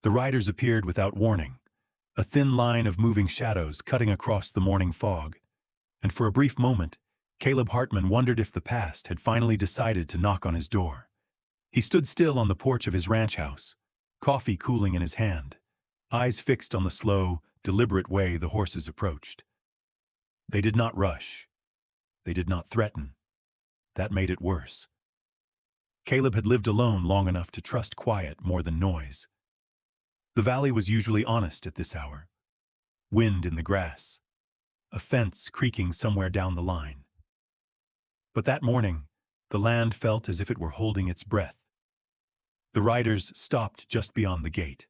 The riders appeared without warning, a thin line of moving shadows cutting across the morning fog, and for a brief moment, Caleb Hartman wondered if the past had finally decided to knock on his door. He stood still on the porch of his ranch house, coffee cooling in his hand, eyes fixed on the slow, deliberate way the horses approached. They did not rush. They did not threaten. That made it worse. Caleb had lived alone long enough to trust quiet more than noise. The valley was usually honest at this hour. Wind in the grass, a fence creaking somewhere down the line. But that morning, the land felt as if it were holding its breath. The riders stopped just beyond the gate.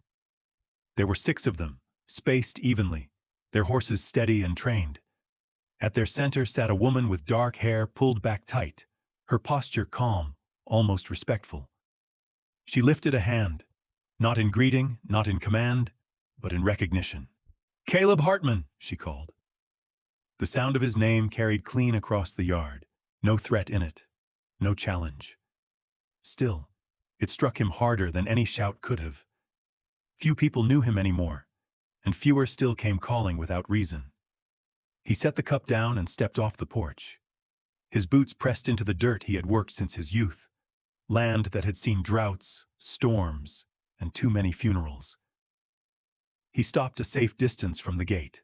There were 6 of them, spaced evenly, their horses steady and trained. At their center sat a woman with dark hair pulled back tight, her posture calm, almost respectful. She lifted a hand, not in greeting, not in command, but in recognition. "Caleb Hartman," she called. The sound of his name carried clean across the yard, no threat in it, no challenge. Still, it struck him harder than any shout could have. Few people knew him anymore, and fewer still came calling without reason. He set the cup down and stepped off the porch. His boots pressed into the dirt he had worked since his youth, land that had seen droughts, storms, and too many funerals. He stopped a safe distance from the gate.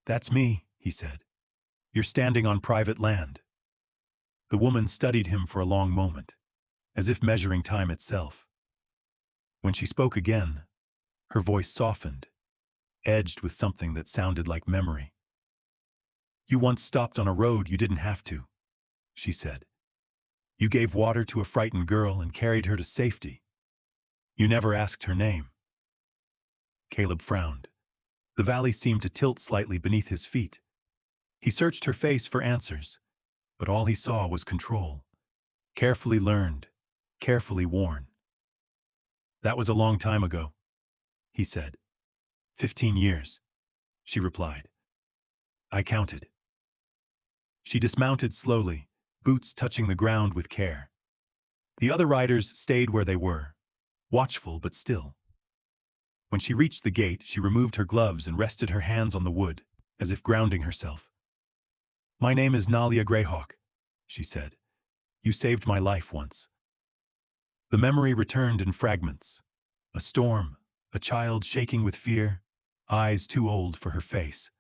"That's me," he said. "You're standing on private land." The woman studied him for a long moment, as if measuring time itself. When she spoke again, her voice softened, edged with something that sounded like memory. "You once stopped on a road you didn't have to," she said. "You gave water to a frightened girl and carried her to safety. You never asked her name." Caleb frowned. The valley seemed to tilt slightly beneath his feet. He searched her face for answers, but all he saw was control. Carefully learned, carefully worn. "That was a long time ago," he said. 15 years, she replied. "I counted." She dismounted slowly, boots touching the ground with care. The other riders stayed where they were, watchful but still. When she reached the gate, she removed her gloves and rested her hands on the wood, as if grounding herself. "My name is Nalia Greyhawk," she said. "You saved my life once." The memory returned in fragments. A storm, a child shaking with fear, eyes too old for her face.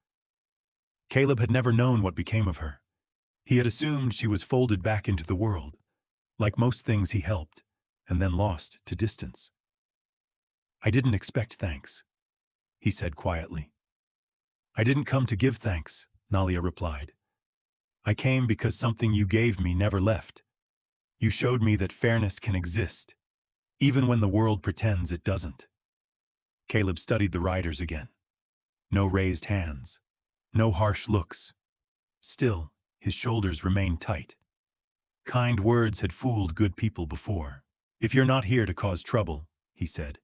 Caleb had never known what became of her. He had assumed she was folded back into the world, like most things he helped, and then lost to distance. "I didn't expect thanks," he said quietly. "I didn't come to give thanks," Nalia replied. "I came because something you gave me never left. You showed me that fairness can exist, even when the world pretends it doesn't." Caleb studied the riders again. No raised hands, no harsh looks. Still, his shoulders remained tight. Kind words had fooled good people before. "If you're not here to cause trouble," he said,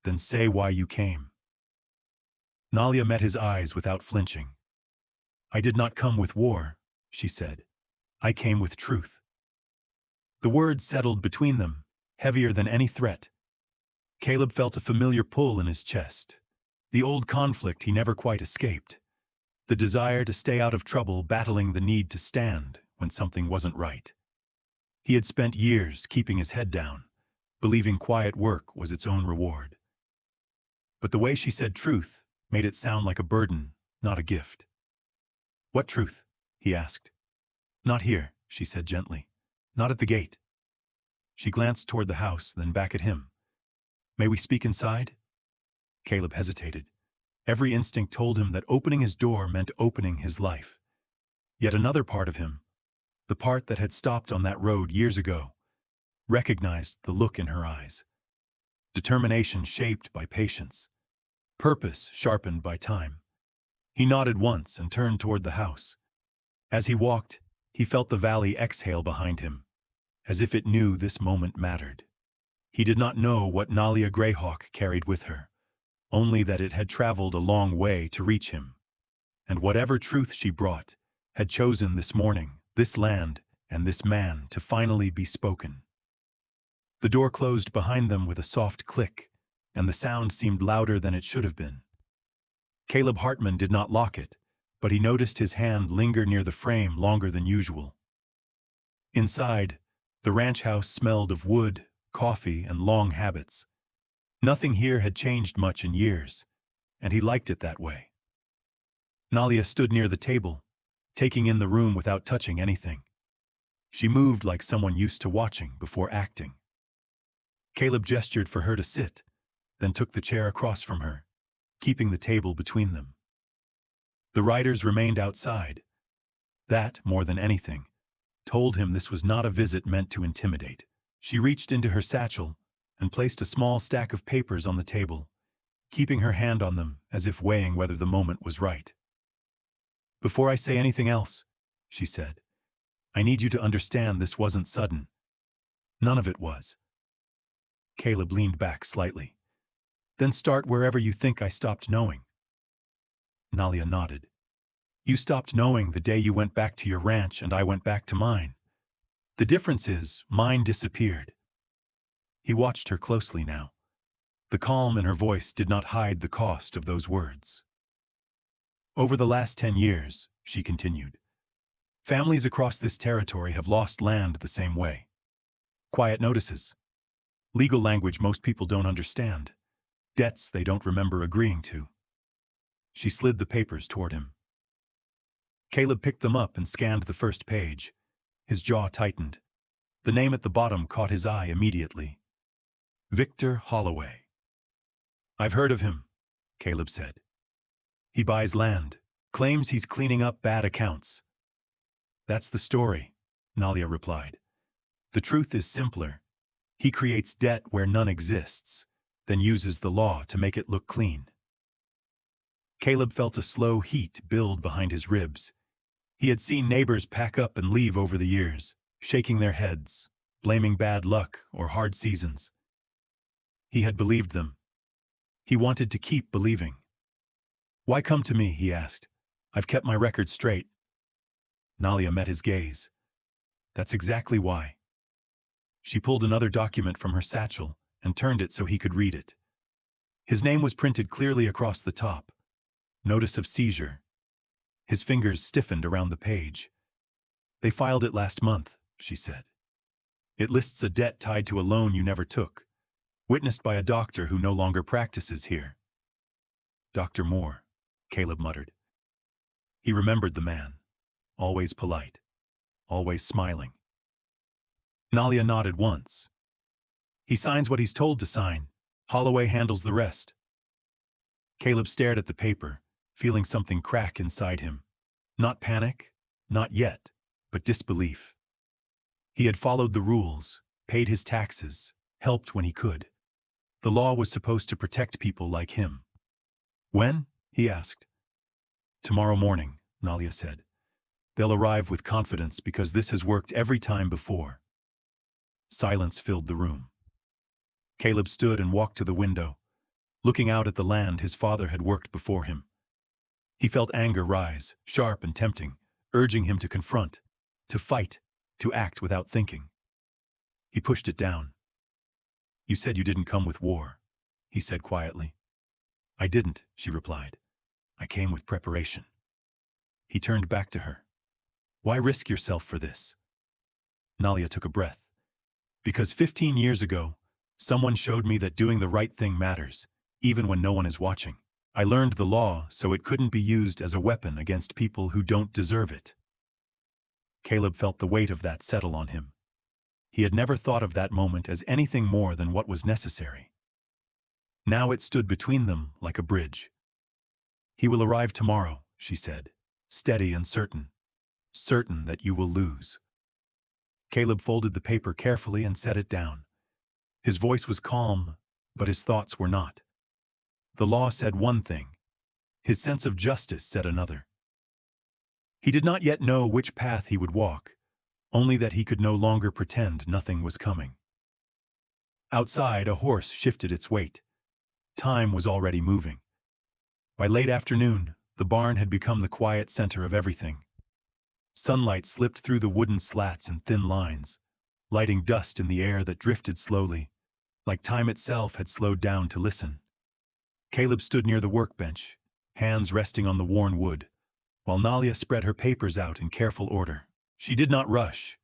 "then say why you came." Nalia met his eyes without flinching. "I did not come with war," she said. "I came with truth." The words settled between them, heavier than any threat. Caleb felt a familiar pull in his chest, the old conflict he never quite escaped, the desire to stay out of trouble battling the need to stand when something wasn't right. He had spent years keeping his head down, believing quiet work was its own reward. But the way she said truth made it sound like a burden, not a gift. "What truth?" he asked. "Not here," she said gently. "Not at the gate." She glanced toward the house, then back at him. "May we speak inside?" Caleb hesitated. Every instinct told him that opening his door meant opening his life. Yet another part of him, the part that had stopped on that road years ago, recognized the look in her eyes. Determination shaped by patience. Purpose sharpened by time. He nodded once and turned toward the house. As he walked, he felt the valley exhale behind him, as if it knew this moment mattered. He did not know what Nalia Greyhawk carried with her, only that it had traveled a long way to reach him. And whatever truth she brought, had chosen this morning, this land, and this man to finally be spoken. The door closed behind them with a soft click, and the sound seemed louder than it should have been. Caleb Hartman did not lock it, but he noticed his hand linger near the frame longer than usual. Inside, the ranch house smelled of wood, coffee, and long habits. Nothing here had changed much in years, and he liked it that way. Nalia stood near the table, taking in the room without touching anything. She moved like someone used to watching before acting. Caleb gestured for her to sit, then took the chair across from her, keeping the table between them. The riders remained outside. That, more than anything, told him this was not a visit meant to intimidate. She reached into her satchel and placed a small stack of papers on the table, keeping her hand on them as if weighing whether the moment was right. "Before I say anything else," she said, "I need you to understand this wasn't sudden. None of it was." Caleb leaned back slightly. "Then start wherever you think I stopped knowing." Nalia nodded. "You stopped knowing the day you went back to your ranch and I went back to mine. The difference is, mine disappeared." He watched her closely now. The calm in her voice did not hide the cost of those words. "Over the last 10 years, she continued, families across this territory have lost land the same way. Quiet notices. Legal language most people don't understand. Debts they don't remember agreeing to." She slid the papers toward him. Caleb picked them up and scanned the first page. His jaw tightened. The name at the bottom caught his eye immediately. Victor Holloway. "I've heard of him," Caleb said. "He buys land, claims he's cleaning up bad accounts." "That's the story," Nalia replied. "The truth is simpler. He creates debt where none exists, then uses the law to make it look clean." Caleb felt a slow heat build behind his ribs. He had seen neighbors pack up and leave over the years, shaking their heads, blaming bad luck or hard seasons. He had believed them. He wanted to keep believing. "Why come to me?" he asked. "I've kept my record straight." Nalia met his gaze. "That's exactly why." She pulled another document from her satchel and turned it so he could read it. His name was printed clearly across the top. Notice of seizure. His fingers stiffened around the page. "They filed it last month," she said. "It lists a debt tied to a loan you never took, witnessed by a doctor who no longer practices here." "Dr. Moore," Caleb muttered. He remembered the man, always polite, always smiling. Nalia nodded once. "He signs what he's told to sign. Holloway handles the rest." Caleb stared at the paper, feeling something crack inside him. Not panic, not yet, but disbelief. He had followed the rules, paid his taxes, helped when he could. The law was supposed to protect people like him. "When?" he asked. "Tomorrow morning," Nalia said. "They'll arrive with confidence because this has worked every time before." Silence filled the room. Caleb stood and walked to the window, looking out at the land his father had worked before him. He felt anger rise, sharp and tempting, urging him to confront, to fight, to act without thinking. He pushed it down. "You said you didn't come with war," he said quietly. "I didn't," she replied. "I came with preparation." He turned back to her. "Why risk yourself for this?" Nalia took a breath. "Because 15 years ago, someone showed me that doing the right thing matters, even when no one is watching. I learned the law so it couldn't be used as a weapon against people who don't deserve it." Caleb felt the weight of that settle on him. He had never thought of that moment as anything more than what was necessary. Now it stood between them like a bridge. "He will arrive tomorrow," she said, steady and certain that you will lose. Caleb folded the paper carefully and set it down. His voice was calm, but his thoughts were not. The law said one thing. His sense of justice said another. He did not yet know which path he would walk, only that he could no longer pretend nothing was coming. Outside, a horse shifted its weight. Time was already moving. By late afternoon, the barn had become the quiet center of everything. Sunlight slipped through the wooden slats in thin lines, lighting dust in the air that drifted slowly, like time itself had slowed down to listen. Caleb stood near the workbench, hands resting on the worn wood, while Nalia spread her papers out in careful order. She did not rush.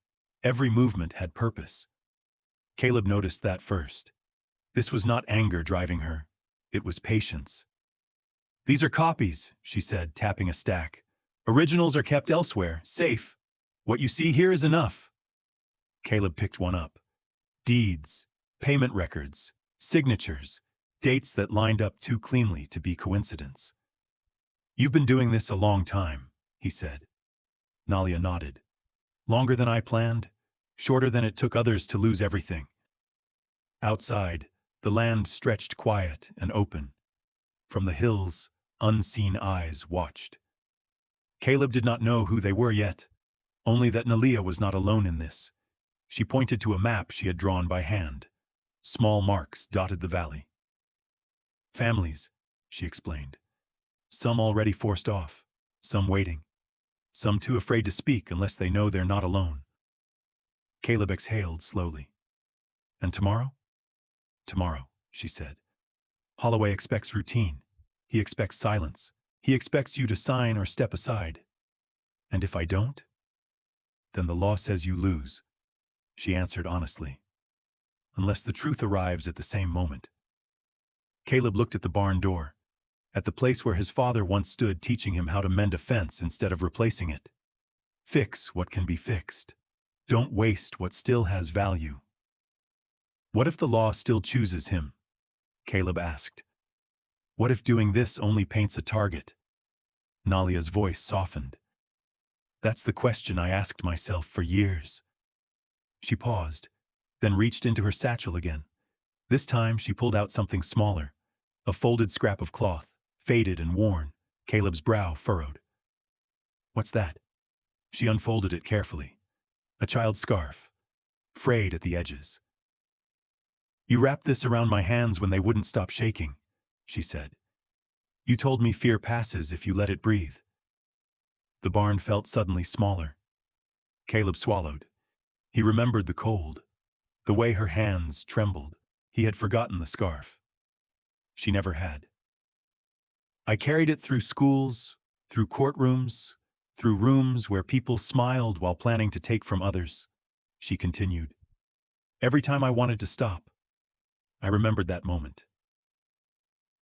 Every movement had purpose. Caleb noticed that first. This was not anger driving her. It was patience. "These are copies," she said, tapping a stack. "Originals are kept elsewhere, safe. What you see here is enough." Caleb picked one up. Deeds, payment records, signatures, dates that lined up too cleanly to be coincidence. "You've been doing this a long time," he said. Nalia nodded. "Longer than I planned, shorter than it took others to lose everything." Outside, the land stretched quiet and open. From the hills, unseen eyes watched. Caleb did not know who they were yet, only that Nalia was not alone in this. She pointed to a map she had drawn by hand. Small marks dotted the valley. "Families," she explained. "Some already forced off, some waiting, some too afraid to speak unless they know they're not alone." Caleb exhaled slowly. "And tomorrow?" "Tomorrow," she said. "Holloway expects routine. He expects silence. He expects you to sign or step aside. And if I don't? Then the law says you lose," she answered honestly. "Unless the truth arrives at the same moment." Caleb looked at the barn door, at the place where his father once stood teaching him how to mend a fence instead of replacing it. Fix what can be fixed. Don't waste what still has value. What if the law still chooses him? Caleb asked. What if doing this only paints a target? Nalia's voice softened. That's the question I asked myself for years. She paused, then reached into her satchel again. This time she pulled out something smaller, a folded scrap of cloth, faded and worn. Caleb's brow furrowed. What's that? She unfolded it carefully. A child's scarf, frayed at the edges. You wrapped this around my hands when they wouldn't stop shaking, she said. You told me fear passes if you let it breathe. The barn felt suddenly smaller. Caleb swallowed. He remembered the cold, the way her hands trembled. He had forgotten the scarf. She never had. I carried it through schools, through courtrooms, through rooms where people smiled while planning to take from others, she continued. Every time I wanted to stop, I remembered that moment.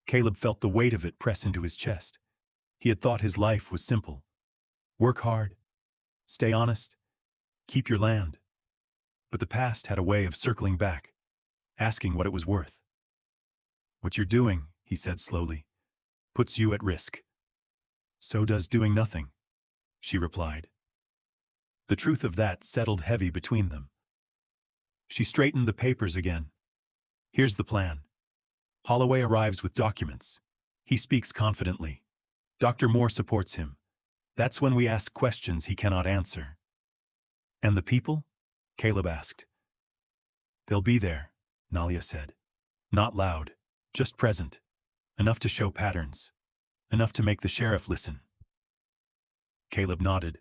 Caleb felt the weight of it press into his chest. He had thought his life was simple. Work hard, stay honest, keep your land. But the past had a way of circling back, asking what it was worth. What you're doing, he said slowly, puts you at risk. So does doing nothing, she replied. The truth of that settled heavy between them. She straightened the papers again. Here's the plan. Holloway arrives with documents. He speaks confidently. Dr. Moore supports him. That's when we ask questions he cannot answer. And the people? Caleb asked. They'll be there, Nalia said. Not loud, just present. Enough to show patterns. Enough to make the sheriff listen. Caleb nodded,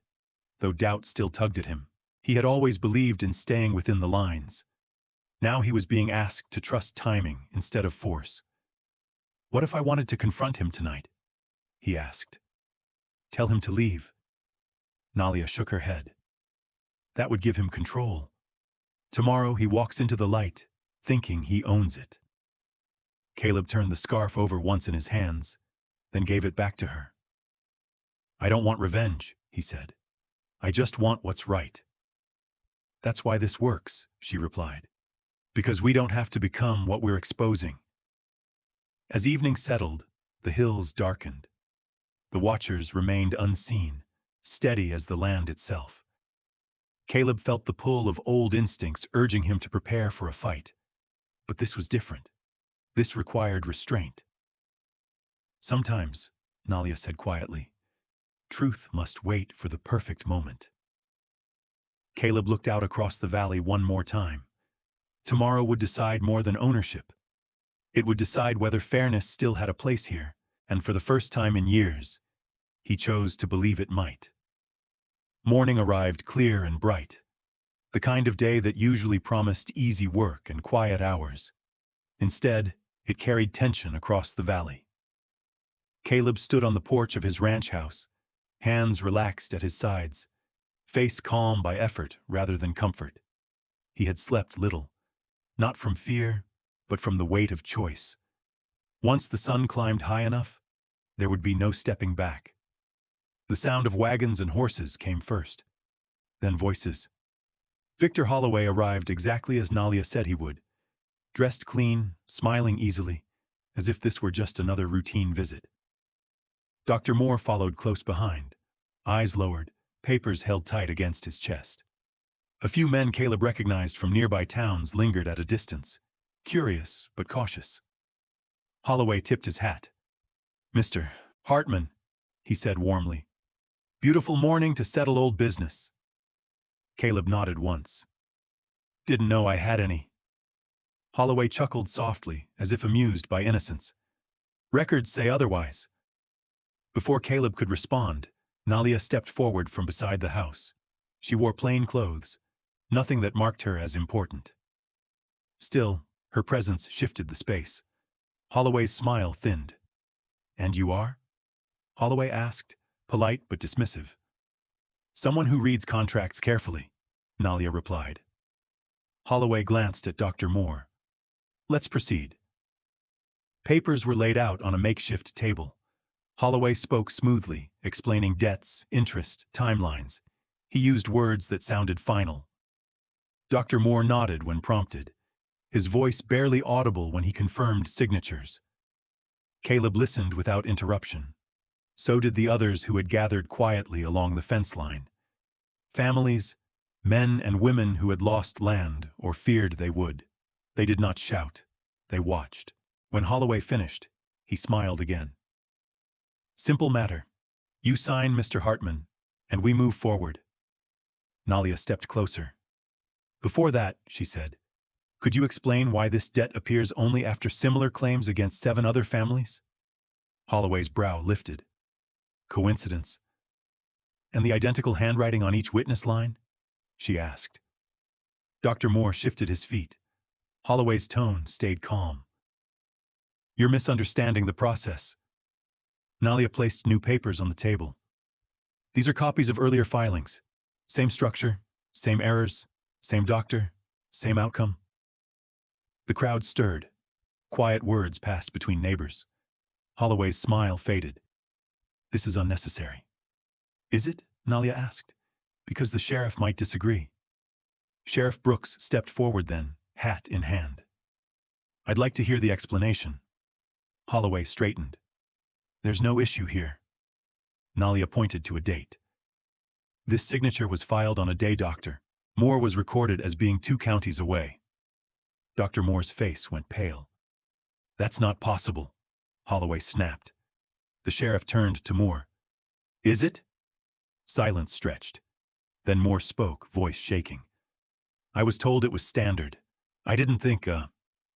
though doubt still tugged at him. He had always believed in staying within the lines. Now he was being asked to trust timing instead of force. What if I wanted to confront him tonight? He asked. Tell him to leave. Nalia shook her head. That would give him control. Tomorrow he walks into the light, thinking he owns it. Caleb turned the scarf over once in his hands, then gave it back to her. I don't want revenge, he said. I just want what's right. That's why this works, she replied. Because we don't have to become what we're exposing. As evening settled, the hills darkened. The watchers remained unseen, steady as the land itself. Caleb felt the pull of old instincts urging him to prepare for a fight. But this was different. This required restraint. Sometimes, Nalia said quietly, truth must wait for the perfect moment. Caleb looked out across the valley one more time. Tomorrow would decide more than ownership. It would decide whether fairness still had a place here, and for the first time in years, he chose to believe it might. Morning arrived clear and bright, the kind of day that usually promised easy work and quiet hours. Instead, it carried tension across the valley. Caleb stood on the porch of his ranch house, hands relaxed at his sides, face calm by effort rather than comfort. He had slept little, not from fear, but from the weight of choice. Once the sun climbed high enough, there would be no stepping back. The sound of wagons and horses came first, then voices. Victor Holloway arrived exactly as Nalia said he would, dressed clean, smiling easily, as if this were just another routine visit. Dr. Moore followed close behind, eyes lowered, papers held tight against his chest. A few men Caleb recognized from nearby towns lingered at a distance, curious but cautious. Holloway tipped his hat. "Mr. Hartman," he said warmly. "Beautiful morning to settle old business." Caleb nodded once. "Didn't know I had any." Holloway chuckled softly, as if amused by innocence. "Records say otherwise." Before Caleb could respond, Nalia stepped forward from beside the house. She wore plain clothes, nothing that marked her as important. Still, her presence shifted the space. Holloway's smile thinned. "And you are?" Holloway asked, polite but dismissive. "Someone who reads contracts carefully," Nalia replied. Holloway glanced at Dr. Moore. "Let's proceed." Papers were laid out on a makeshift table. Holloway spoke smoothly, explaining debts, interest, timelines. He used words that sounded final. Dr. Moore nodded when prompted, his voice barely audible when he confirmed signatures. Caleb listened without interruption. So did the others who had gathered quietly along the fence line. Families, men and women who had lost land or feared they would. They did not shout. They watched. When Holloway finished, he smiled again. "Simple matter. You sign, Mr. Hartman, and we move forward." Nalia stepped closer. "Before that," she said, "could you explain why this debt appears only after similar claims against 7 other families?" Holloway's brow lifted. "Coincidence? And the identical handwriting on each witness line?" she asked. Dr. Moore shifted his feet. Holloway's tone stayed calm. "You're misunderstanding the process." Nalia placed new papers on the table. "These are copies of earlier filings. Same structure, same errors, same doctor, same outcome." The crowd stirred. Quiet words passed between neighbors. Holloway's smile faded. "This is unnecessary." "Is it?" Nalia asked. "Because the sheriff might disagree." Sheriff Brooks stepped forward then, hat in hand. "I'd like to hear the explanation." Holloway straightened. "There's no issue here." Nalia pointed to a date. "This signature was filed on a day Dr. Moore was recorded as being 2 counties away." Dr. Moore's face went pale. "That's not possible," Holloway snapped. The sheriff turned to Moore. "Is it?" Silence stretched. Then Moore spoke, voice shaking. "I was told it was standard. I didn't think,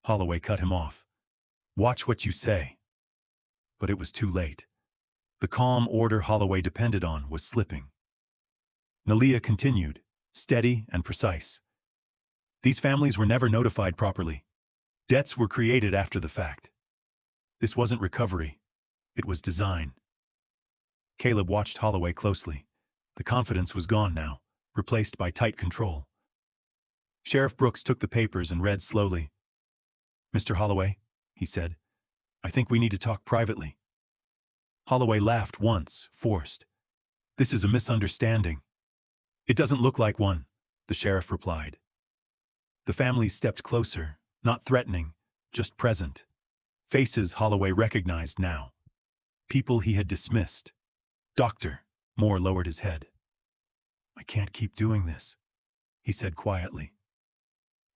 Holloway cut him off. "Watch what you say." But it was too late. The calm order Holloway depended on was slipping. Nalia continued, steady and precise. "These families were never notified properly. Debts were created after the fact. This wasn't recovery. It was design." Caleb watched Holloway closely. The confidence was gone now, replaced by tight control. Sheriff Brooks took the papers and read slowly. "Mr. Holloway," he said, "I think we need to talk privately." Holloway laughed once, forced. "This is a misunderstanding." "It doesn't look like one," the sheriff replied. The families stepped closer, not threatening, just present. Faces Holloway recognized now. People he had dismissed. "Doctor," Moore lowered his head. "I can't keep doing this," he said quietly.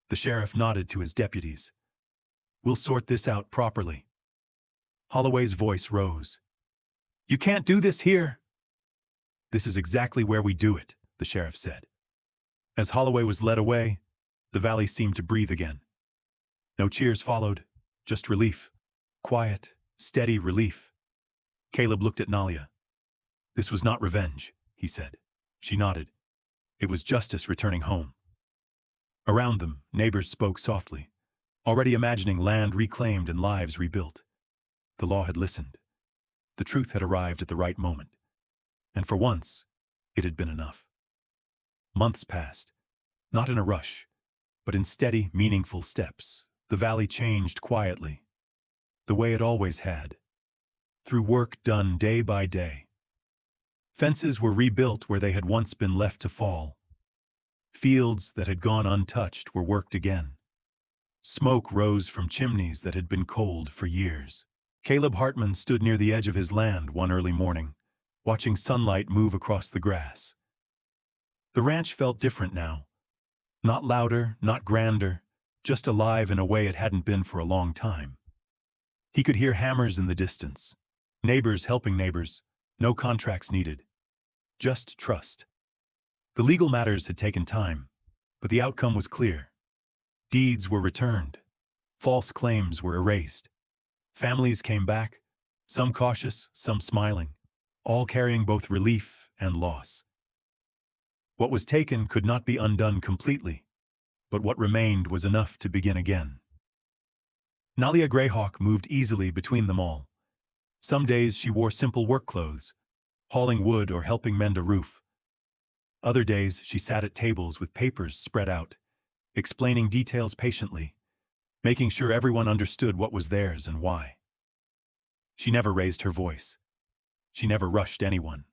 The sheriff nodded to his deputies. "We'll sort this out properly." Holloway's voice rose. "You can't do this here." "This is exactly where we do it," the sheriff said. As Holloway was led away, the valley seemed to breathe again. No cheers followed, just relief. Quiet, steady relief. Caleb looked at Nalia. "This was not revenge," he said. She nodded. "It was justice returning home." Around them, neighbors spoke softly. already imagining land reclaimed and lives rebuilt. The law had listened. The truth had arrived at the right moment. And for once, it had been enough. Months passed, not in a rush, but in steady, meaningful steps. The valley changed quietly, the way it always had, through work done day by day. Fences were rebuilt where they had once been left to fall. Fields that had gone untouched were worked again. Smoke rose from chimneys that had been cold for years. Caleb Hartman stood near the edge of his land one early morning, watching sunlight move across the grass. The ranch felt different now. Not louder, not grander, just alive in a way it hadn't been for a long time. He could hear hammers in the distance, neighbors helping neighbors, no contracts needed. Just trust. The legal matters had taken time, but the outcome was clear. Deeds were returned. False claims were erased. Families came back, some cautious, some smiling, all carrying both relief and loss. What was taken could not be undone completely, but what remained was enough to begin again. Nalia Greyhawk moved easily between them all. Some days she wore simple work clothes, hauling wood or helping mend a roof. Other days she sat at tables with papers spread out, explaining details patiently, making sure everyone understood what was theirs and why. She never raised her voice. She never rushed anyone.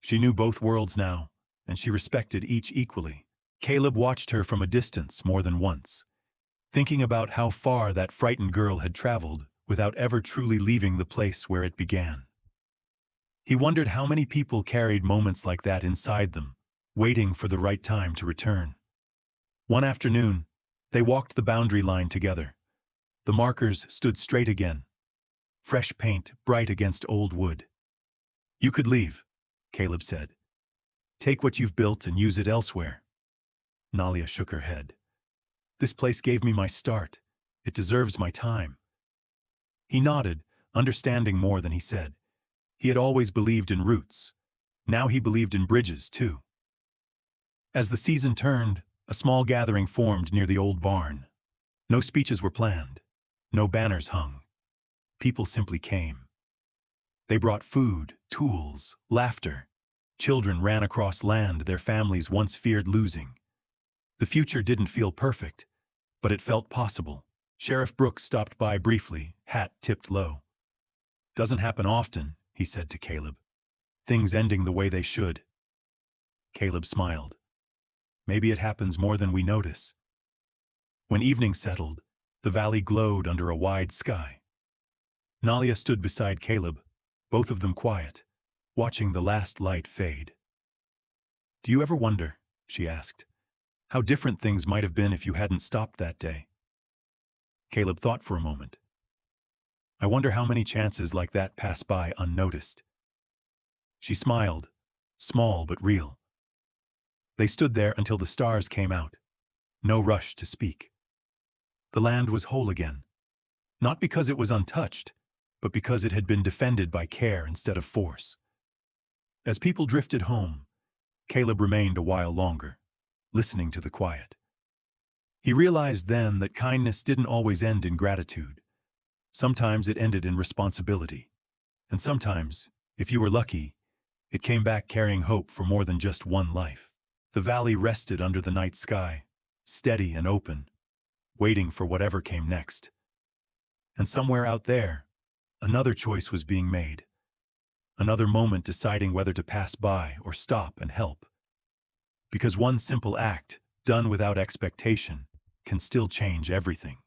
She knew both worlds now, and she respected each equally. Caleb watched her from a distance more than once, thinking about how far that frightened girl had traveled without ever truly leaving the place where it began. He wondered how many people carried moments like that inside them, waiting for the right time to return. One afternoon, they walked the boundary line together. The markers stood straight again, fresh paint bright against old wood. "You could leave," Caleb said. "Take what you've built and use it elsewhere." Nalia shook her head. "This place gave me my start. It deserves my time." He nodded, understanding more than he said. He had always believed in roots. Now he believed in bridges, too. As the season turned, a small gathering formed near the old barn. No speeches were planned. No banners hung. People simply came. They brought food, tools, laughter. Children ran across land their families once feared losing. The future didn't feel perfect, but it felt possible. Sheriff Brooks stopped by briefly, hat tipped low. "Doesn't happen often," he said to Caleb. "Things ending the way they should." Caleb smiled. "Maybe it happens more than we notice." When evening settled, the valley glowed under a wide sky. Nalia stood beside Caleb, both of them quiet, watching the last light fade. "Do you ever wonder," she asked, "how different things might have been if you hadn't stopped that day?" Caleb thought for a moment. "I wonder how many chances like that pass by unnoticed." She smiled, small but real. They stood there until the stars came out. No rush to speak. The land was whole again, not because it was untouched, but because it had been defended by care instead of force. As people drifted home, Caleb remained a while longer, listening to the quiet. He realized then that kindness didn't always end in gratitude. Sometimes it ended in responsibility. And sometimes, if you were lucky, it came back carrying hope for more than just one life. The valley rested under the night sky, steady and open, waiting for whatever came next. And somewhere out there, another choice was being made. Another moment deciding whether to pass by or stop and help. Because one simple act, done without expectation, can still change everything.